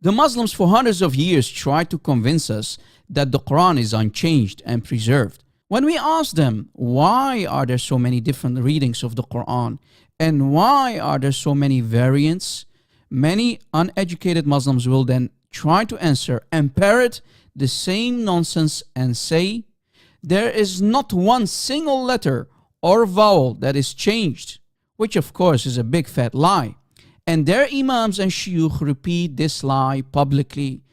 The Muslims for hundreds of years tried to convince us that the Quran is unchanged and preserved. When we ask them, why are there so many different readings of the Quran and why are there so many variants, many uneducated Muslims will then try to answer and parrot the same nonsense and say, there is not one single letter or vowel that is changed, which of course is a big fat lie. And their imams and shuyukh repeat this lie publicly.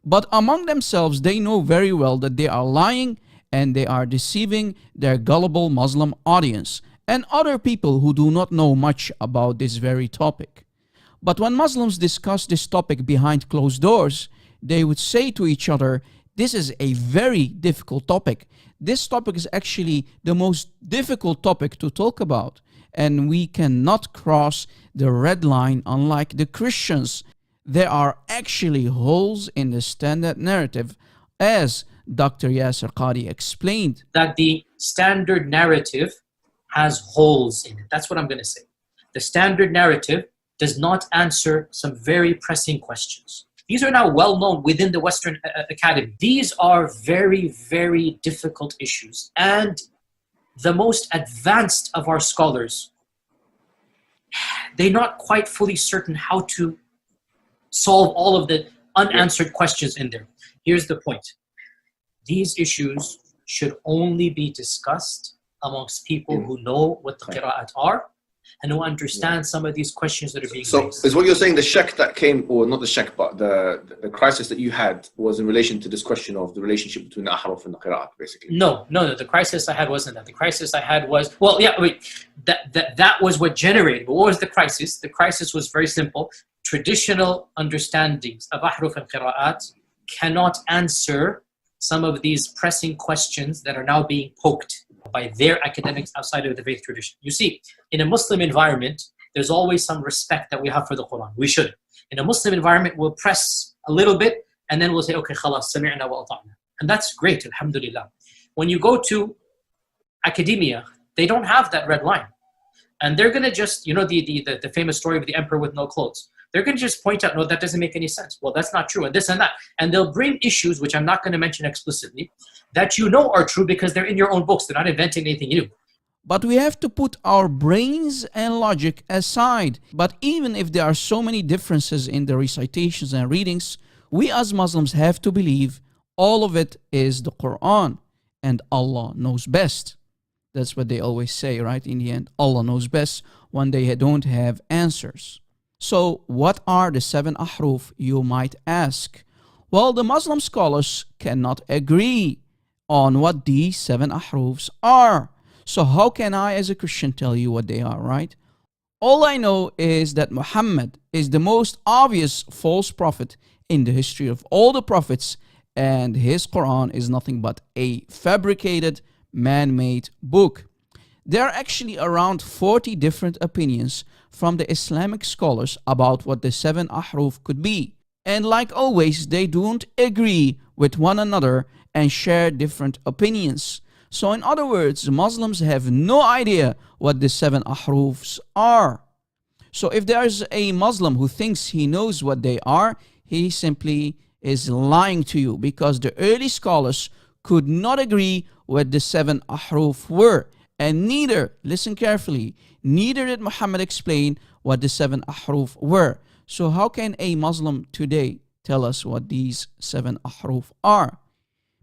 But among themselves, they know very well that they are lying and they are deceiving their gullible Muslim audience and other people who do not know much about this very topic. But when Muslims discuss this topic behind closed doors, they would say to each other, this is a very difficult topic. This topic is actually the most difficult topic to talk about. And we cannot cross the red line unlike the Christians. There are actually holes in the standard narrative, as Dr. Yasser Qadi explained. That the standard narrative has holes in it. That's what I'm going to say. The standard narrative does not answer some very pressing questions. These are now well known within the Western Academy. These are very, very difficult issues. And the most advanced of our scholars, they're not quite fully certain how to solve all of the unanswered questions in there. Here's the point. These issues should only be discussed amongst people who know what the Qira'aat are and who understand some of these questions that are being raised. So is what you're saying the shak that came, or not the shak, but the crisis that you had was in relation to this question of the relationship between the Ahruf and the Qira'aat, basically? No. The crisis I had wasn't that. The crisis I had was, well, yeah, wait, that was what generated. But what was the crisis? The crisis was very simple. Traditional understandings of Ahruf and Qira'aat cannot answer some of these pressing questions that are now being poked by their academics outside of the faith tradition. You see, in a Muslim environment, there's always some respect that we have for the Quran. We should. In a Muslim environment, we'll press a little bit and then we'll say, okay, khalas, sami'na wa ata'na. And that's great, alhamdulillah. When you go to academia, they don't have that red line. And they're going to just, you know, the famous story of the emperor with no clothes. They're going to just point out, no, that doesn't make any sense. Well, that's not true, and this and that. And they'll bring issues, which I'm not going to mention explicitly, that you know are true because they're in your own books. They're not inventing anything new. But we have to put our brains and logic aside. But even if there are so many differences in the recitations and readings, we as Muslims have to believe all of it is the Quran and Allah knows best. That's what they always say, right? In the end, Allah knows best when they don't have answers. So what are the 7 Ahruf, you might ask? Well, the Muslim scholars cannot agree on what these 7 Ahrufs are. So how can I as a Christian tell you what they are, right? All I know is that Muhammad is the most obvious false prophet in the history of all the prophets, and his Quran is nothing but a fabricated, man-made book. There are actually around 40 different opinions from the Islamic scholars about what the 7 Ahruf could be. And like always, they don't agree with one another and share different opinions. So in other words, Muslims have no idea what the 7 Ahrufs are. So if there's a Muslim who thinks he knows what they are, he simply is lying to you, because the early scholars could not agree what the 7 Ahruf were. And neither, listen carefully, neither did Muhammad explain what the 7 Ahruf were. So how can a Muslim today tell us what these 7 Ahruf are?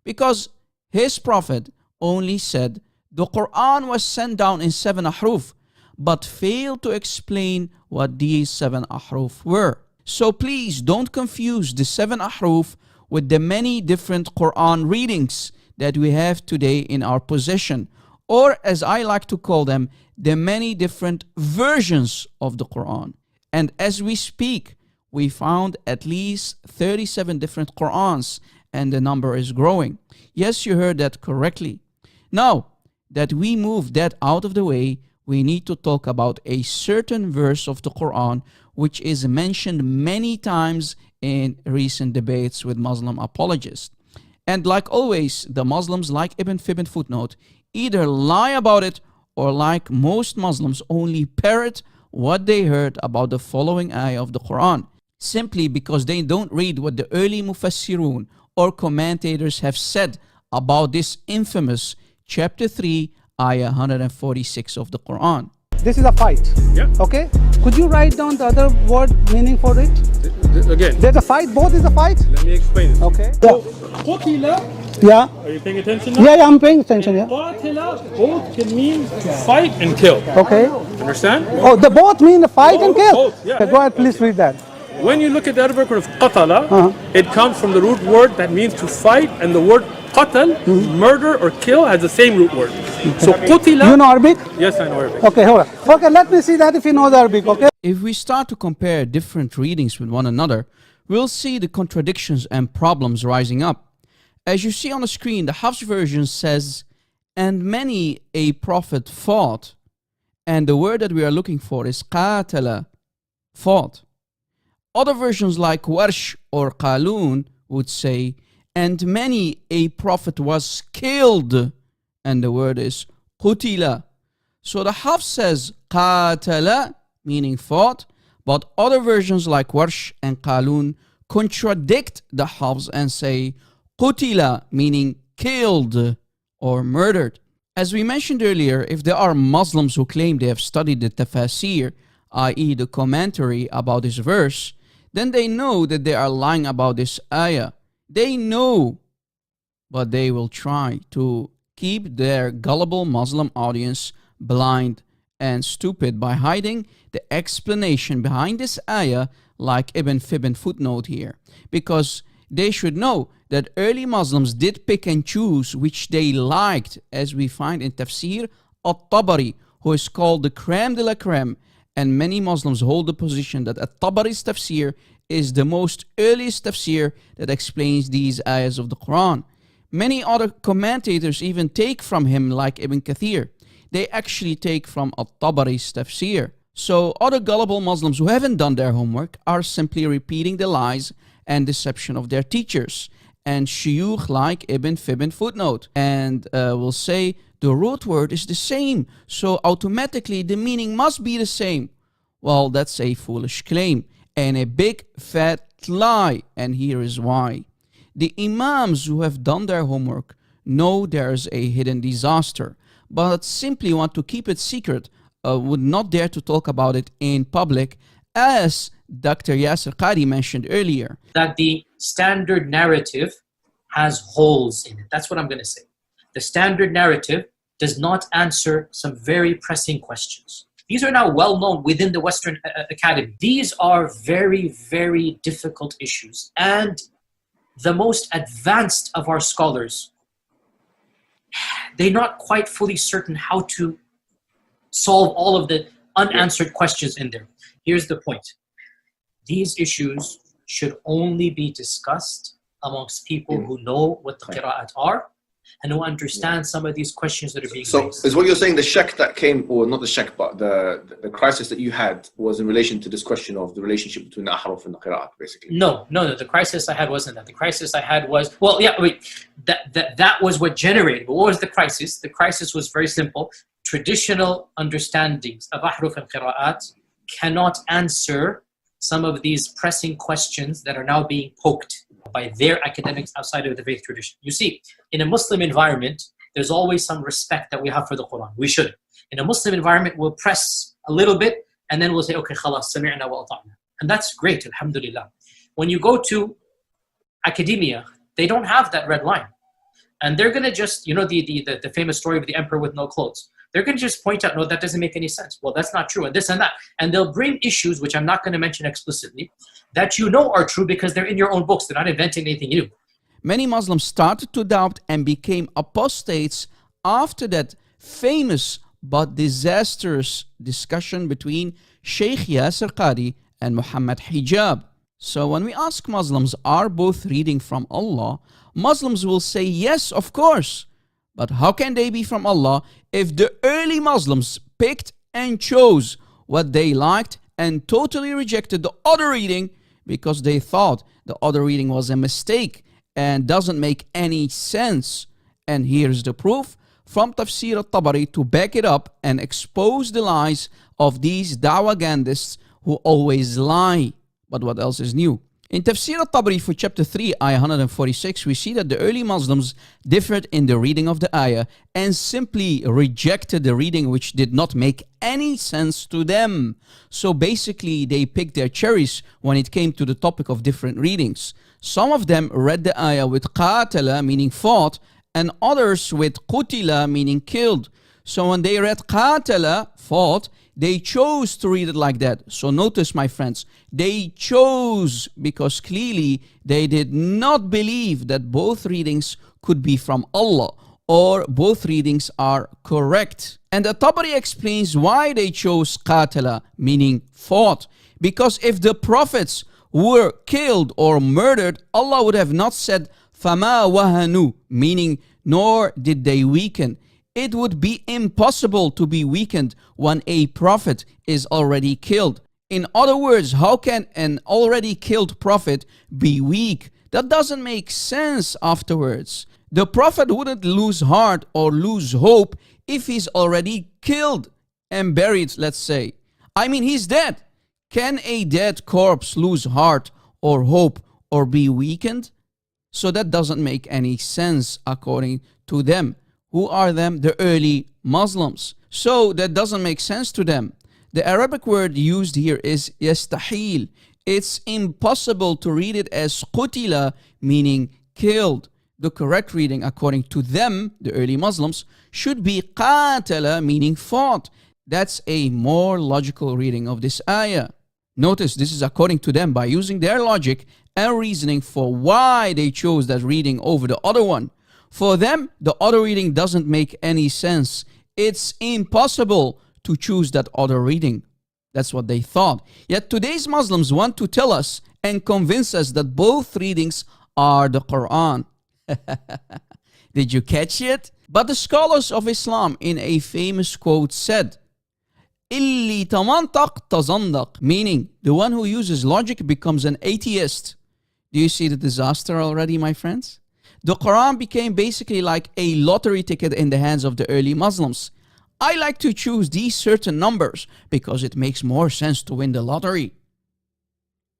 Because his prophet only said the Quran was sent down in 7 Ahruf, but failed to explain what these 7 Ahruf were. So please don't confuse the 7 Ahruf with the many different Quran readings that we have today in our possession, or as I like to call them, the many different versions of the Quran. And as we speak, we found at least 37 different Qurans, and the number is growing. Yes, you heard that correctly. Now that we moved that out of the way, we need to talk about a certain verse of the Quran which is mentioned many times in recent debates with Muslim apologists. And like always, the Muslims, like Ibn Fibn footnote, either lie about it or, like most Muslims, only parrot what they heard about the following ayah of the Quran. simply because they don't read what the early mufassirun or commentators have said about this infamous chapter 3, ayah 146 of the Quran. This is a fight. Yeah. Okay. Could you write down the other word meaning for it? Again, There's a fight. Both is a fight. let me explain it. Okay. So, qutila, Yeah. are you paying attention now? Yeah. I'm paying attention. Yeah. Qatila, both can mean to fight and kill. Okay. Understand? Oh, they both mean the fight and kill. Both, yeah. Okay, go ahead. Please read that. When you look at the Arabic word of qatala, it comes from the root word that means to fight, and the word qatal, murder or kill, has the same root word. So qutila. You know Arabic? Yes, I know Arabic. Okay. Hold on. Okay. Let me see that if you know the Arabic. Okay. If we start to compare different readings with one another, we'll see the contradictions and problems rising up. As you see on the screen, the Hafs version says, and many a prophet fought, and the word that we are looking for is qatala, fought. Other versions like Warsh or Qalun would say, and many a prophet was killed, and the word is qutila. So the Hafs says qatala, meaning fought, but other versions like Warsh and Qalun contradict the Hafs and say qutila, meaning killed or murdered. As we mentioned earlier, if there are Muslims who claim they have studied the tafsir, i.e. the commentary about this verse, then they know that they are lying about this ayah. They know, but they will try to keep their gullible Muslim audience blind and stupid by hiding the explanation behind this ayah, like Ibn Fibn footnote here, because they should know that early Muslims did pick and choose which they liked, as we find in Tafsir al-Tabari, who is called the crème de la crème, and many Muslims hold the position that al-Tabari's tafsir is the most earliest tafsir that explains these ayahs of the Quran. Many other commentators even take from him, like Ibn Kathir. They actually take from al-Tabari's tafsir. So other gullible Muslims who haven't done their homework are simply repeating the lies and deception of their teachers and shuyukh like Ibn Fibn footnote, and will say the root word is the same, so automatically the meaning must be the same. Well, that's a foolish claim and a big fat lie, and here is why. The Imams who have done their homework know there's a hidden disaster, but simply want to keep it secret, would not dare to talk about it in public, as Dr. Yasser Qadi mentioned earlier. That the standard narrative has holes in it. That's what I'm going to say. The standard narrative does not answer some very pressing questions. These are now well known within the Western Academy. These are very, very difficult issues. And the most advanced of our scholars, they're not quite fully certain how to solve all of the unanswered questions in there. Here's the point. These issues should only be discussed amongst people who know what the Qira'aat are and who understand some of these questions that are being So raised. is what you're saying the shak that came, or not the shak, but the crisis that you had was in relation to this question of the relationship between the Ahruf and the Qira'aat, basically? No. The crisis I had wasn't that. The crisis I had was, well, yeah, wait, that was what generated. But what was the crisis? The crisis was very simple. Traditional understandings of Ahruf and Qira'aat cannot answer some of these pressing questions that are now being poked by their academics outside of the faith tradition. You see, in a Muslim environment, there's always some respect that we have for the Quran. We should. In a Muslim environment, we'll press a little bit and then we'll say, okay, khalas, sami'na wa ata'na. And that's great, alhamdulillah. When you go to academia, they don't have that red line. And they're going to just, you know, the famous story of the emperor with no clothes. They're going to just point out, no, that doesn't make any sense. Well, that's not true, and this and that. And they'll bring issues, which I'm not going to mention explicitly, that you know are true because they're in your own books. They're not inventing anything new. Many Muslims started to doubt and became apostates after that famous but disastrous discussion between Sheikh Yasser Qadi and Muhammad Hijab. So when we ask Muslims, are both reading from Allah? Muslims will say, yes, of course. But how can they be from Allah if the early Muslims picked and chose what they liked and totally rejected the other reading because they thought the other reading was a mistake and doesn't make any sense? And here's the proof from Tafsir al-Tabari to back it up and expose the lies of these dawagandists who always lie. But what else is new? In Tafsir al-Tabari for chapter 3, ayah 146, we see that the early Muslims differed in the reading of the ayah and simply rejected the reading which did not make any sense to them. So basically, they picked their cherries when it came to the topic of different readings. Some of them read the ayah with qatala, meaning fought, and others with qutila, meaning killed. So when they read qatala, fought, they chose to read it like that. So notice, my friends, they chose because clearly they did not believe that both readings could be from Allah or both readings are correct. And the Tabari explains why they chose qatala, meaning fought. Because if the prophets were killed or murdered, Allah would have not said فَمَا وَهَنُوا, meaning nor did they weaken. It would be impossible to be weakened when a prophet is already killed. In other words, how can an already killed prophet be weak? That doesn't make sense afterwards. The prophet wouldn't lose heart or lose hope if he's already killed and buried, let's say. I mean, he's dead. Can a dead corpse lose heart or hope or be weakened? So that doesn't make any sense according to them. Who are them? The early Muslims. So that doesn't make sense to them. The Arabic word used here is yastahil. It's impossible to read it as qutila, meaning killed. The correct reading according to them, the early Muslims, should be qatala, meaning fought. That's a more logical reading of this ayah. Notice this is according to them by using their logic and reasoning for why they chose that reading over the other one. For them, the other reading doesn't make any sense. It's impossible to choose that other reading. That's what they thought. Yet today's Muslims want to tell us and convince us that both readings are the Quran. Did you catch it? But the scholars of Islam in a famous quote said, Illi tamantaq tazandaq, meaning the one who uses logic becomes an atheist. Do you see the disaster already, my friends? The Quran became basically like a lottery ticket in the hands of the early Muslims. I like to choose these certain numbers because it makes more sense to win the lottery.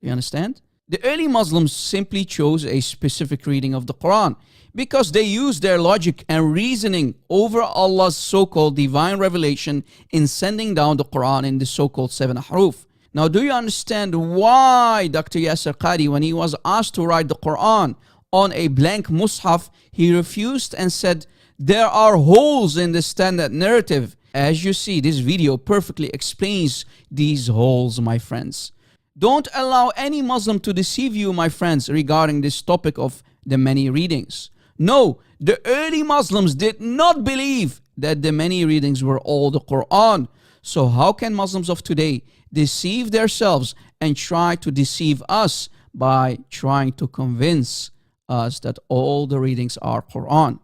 You understand? The early Muslims simply chose a specific reading of the Quran because they used their logic and reasoning over Allah's so-called divine revelation in sending down the Quran in the so-called 7 Ahruf. Now, do you understand why Dr. Yasser Qadi, when he was asked to write the Quran on a blank mushaf, he refused and said, there are holes in the standard narrative. As you see, this video perfectly explains these holes, my friends. Don't allow any Muslim to deceive you, my friends, regarding this topic of the many readings. No, the early Muslims did not believe that the many readings were all the Quran. So how can Muslims of today deceive themselves and try to deceive us by trying to convince us that all the readings are Quran?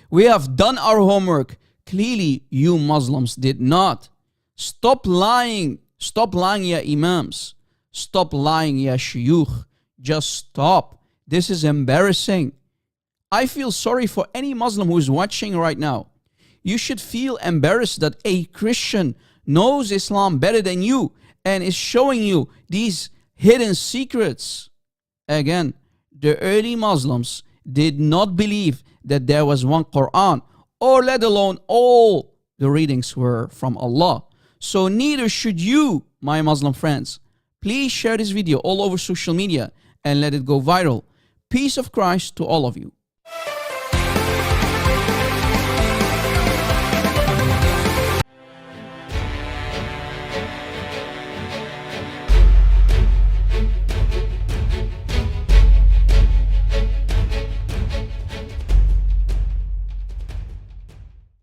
We have done our homework. Clearly, you Muslims did not. Stop lying. Stop lying, ya Imams. Stop lying, ya Shuyukh. Just stop. This is embarrassing. I feel sorry for any Muslim who is watching right now. You should feel embarrassed that a Christian knows Islam better than you and is showing you these hidden secrets. Again, the early Muslims did not believe that there was one Quran, or let alone all the readings were from Allah. So neither should you, my Muslim friends. Please share this video all over social media and let it go viral. Peace of Christ to all of you.